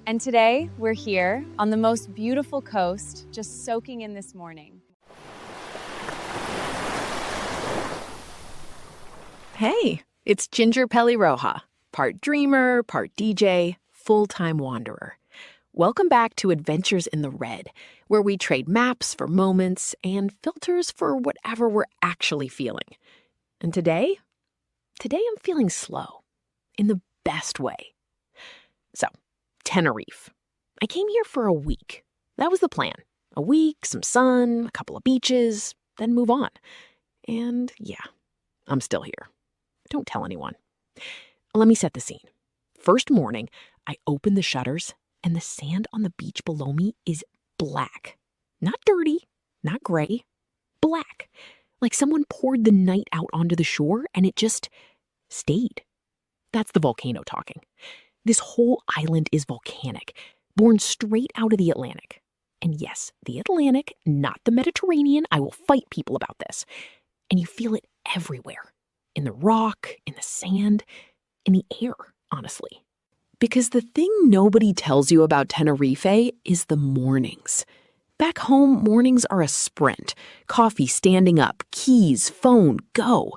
And today, we're here on the most beautiful coast, just soaking in this morning. Hey, it's Ginger Pelirroja, part dreamer, part DJ, full-time wanderer. Welcome back to Adventures in the Red, where we trade maps for moments and filters for whatever we're actually feeling. And today I'm feeling slow, in the best way. So, Tenerife. I came here for a week. That was the plan. A week, some sun, a couple of beaches, then move on. And yeah, I'm still here. Don't tell anyone. Let me set the scene. First morning, I open the shutters, and the sand on the beach below me is black. Not dirty, not gray, black. Like someone poured the night out onto the shore, and it just stayed. That's the volcano talking. This whole island is volcanic, born straight out of the Atlantic. And yes, the Atlantic, not the Mediterranean. I will fight people about this. And you feel it everywhere. In the rock, in the sand, in the air, honestly. Because the thing nobody tells you about Tenerife is the mornings. Back home, mornings are a sprint. Coffee standing up, keys, phone, go.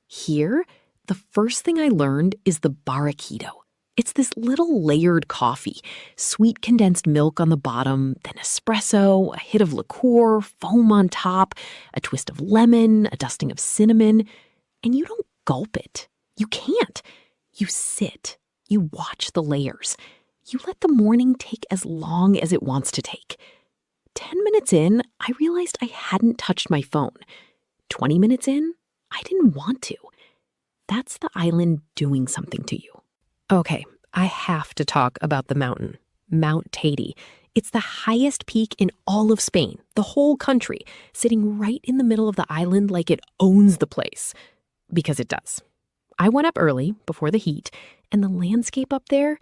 Here, the first thing I learned is the barraquito. It's this little layered coffee, sweet condensed milk on the bottom, then espresso, a hit of liqueur, foam on top, a twist of lemon, a dusting of cinnamon. And you don't gulp it. You can't. You sit. You watch the layers. You let the morning take as long as it wants to take. 10 minutes in, I realized I hadn't touched my phone. 20 minutes in, I didn't want to. That's the island doing something to you. Okay, I have to talk about the mountain, Mount Teide. It's the highest peak in all of Spain, the whole country, sitting right in the middle of the island like it owns the place. Because it does. I went up early, before the heat, and the landscape up there,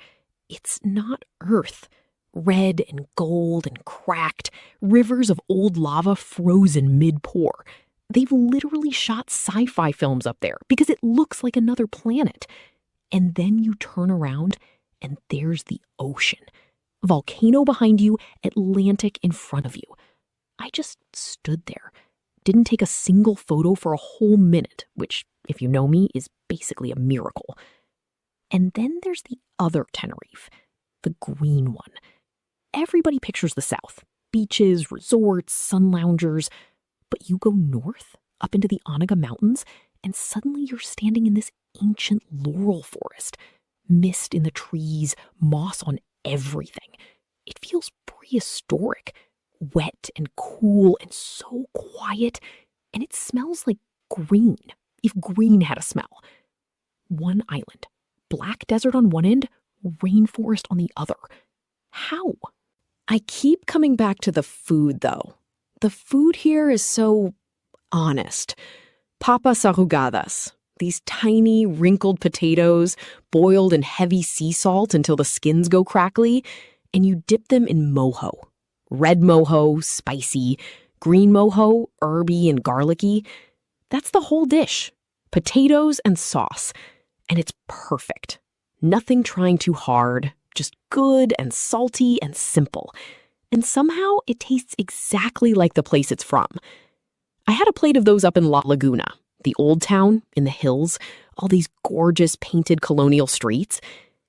it's not Earth. Red and gold and cracked, rivers of old lava frozen mid-pour. They've literally shot sci-fi films up there because it looks like another planet. And then you turn around, and there's the ocean. Volcano behind you, Atlantic in front of you. I just stood there. Didn't take a single photo for a whole minute, which, if you know me, is basically a miracle. And then there's the other Tenerife, the green one. Everybody pictures the south. Beaches, resorts, sun loungers. But you go north, up into the Anaga mountains, and suddenly you're standing in this ancient laurel forest. Mist in the trees, moss on everything. It feels prehistoric, wet and cool and so quiet, and it smells like green, if green had a smell. One island, black desert on one end, rainforest on the other. How? I keep coming back to the food, though. The food here is so honest. Papas arrugadas, these tiny, wrinkled potatoes boiled in heavy sea salt until the skins go crackly, and you dip them in mojo. Red mojo, spicy. Green mojo, herby and garlicky. That's the whole dish. Potatoes and sauce. And it's perfect. Nothing trying too hard. Just good and salty and simple. And somehow it tastes exactly like the place it's from. I had a plate of those up in Laguna, the old town in the hills, all these gorgeous painted colonial streets.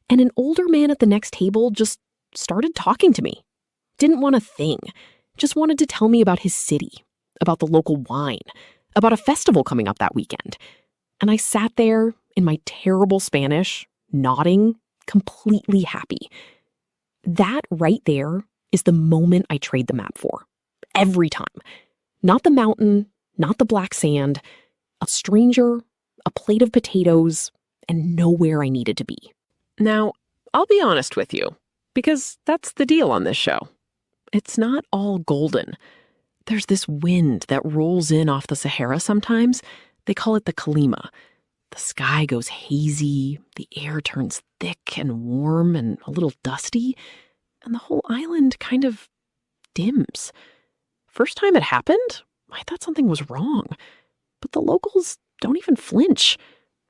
And an older man at the next table just started talking to me. Didn't want a thing. Just wanted to tell me about his city, about the local wine, about a festival coming up that weekend. And I sat there in my terrible Spanish, nodding, completely happy. That right there is the moment I trade the map for. Every time. Not the mountain, not the black sand, a stranger, a plate of potatoes, and nowhere I needed to be. Now, I'll be honest with you, because that's the deal on this show. It's not all golden. There's this wind that rolls in off the Sahara sometimes. They call it the Kalima. The sky goes hazy, the air turns thick and warm and a little dusty, and the whole island kind of dims. First time it happened, I thought something was wrong. But the locals don't even flinch.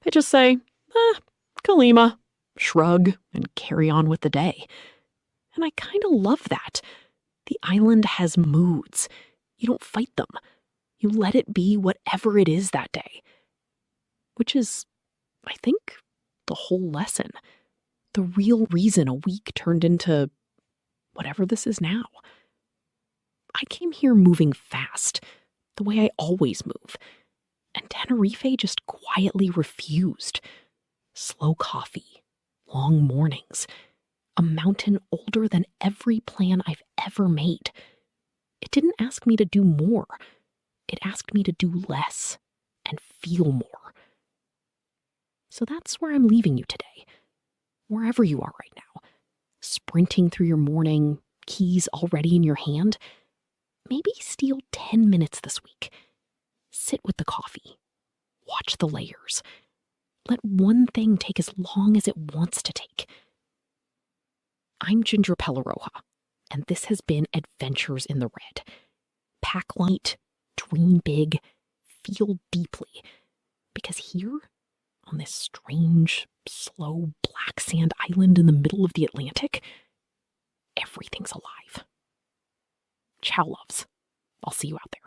They just say, Kalima, shrug, and carry on with the day. And I kind of love that. The island has moods. You don't fight them. You let it be whatever it is that day. Which is, I think, the whole lesson. The real reason a week turned into whatever this is now. I came here moving fast, the way I always move. And Tenerife just quietly refused. Slow coffee, long mornings, a mountain older than every plan I've ever made. It didn't ask me to do more. It asked me to do less and feel more. So that's where I'm leaving you today, wherever you are right now. Sprinting through your morning, keys already in your hand. Maybe steal 10 minutes this week. Sit with the coffee. Watch the layers. Let one thing take as long as it wants to take. I'm Ginger Pelleroja, and this has been Adventures in the Red. Pack light, dream big, feel deeply. Because here, on this strange, slow, black sand island in the middle of the Atlantic, everything's alive. Ciao, loves. I'll see you out there.